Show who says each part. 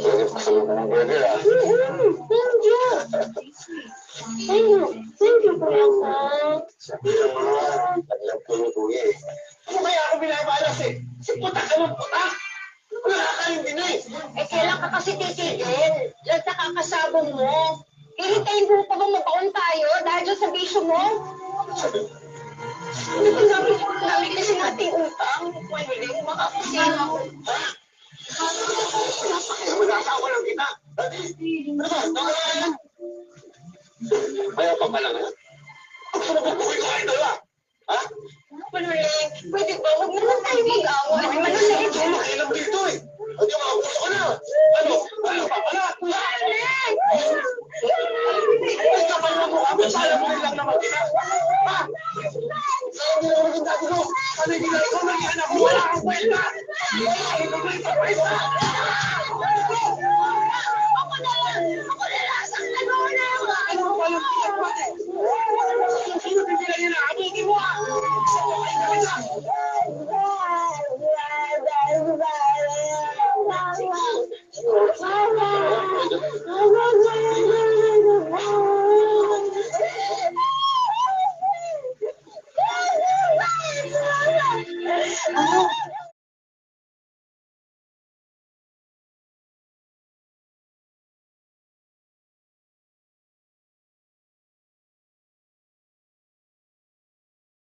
Speaker 1: talaga pasalubong ng burger, ah.
Speaker 2: Thank you. Thank you. Thank you, Kuya Sam.
Speaker 1: Sabi naman, alam ko ni Kuya eh. Ano kaya ako binabalas eh? Si putak ka ng putak! Wala ka rin din eh!
Speaker 2: Eh, kailan ka kasi titigil? Lahat nakakasabong mo. Ihintayin mo pa ba mabaon tayo dahil dyan sa bisyo mo?
Speaker 1: Sabi,
Speaker 2: Ano ba dami kasi nating utang? Pwede mo makakasama ako.
Speaker 1: mag-asawa lang kita! Ano ba? Tama na yan! Kaya pa pala nga? Ang sumabot ko kayo dala! Ha?
Speaker 2: Manuling, pwede ba? Huwag naman tayo mag-away. Manuling!
Speaker 1: Ito ang makilam dito eh! Hindi mo makakuso ka na! Ano? Ano pa pala?
Speaker 2: Manuling!
Speaker 1: Ay, kapal na mukha mo! Sayang mo lang naman kita! Ha? Sayang mo lang naging dati ko! Ano yung ginagawa ko? Naging anak ko! Wala kang kwenta! Ay, naging sa kwenta!
Speaker 2: Ako na lang! Ako na lang! Saktan mo na ako!
Speaker 1: Ano ba yung pinagpate? Sino bibila niya na? Abutin mo ah! Ay, kapita!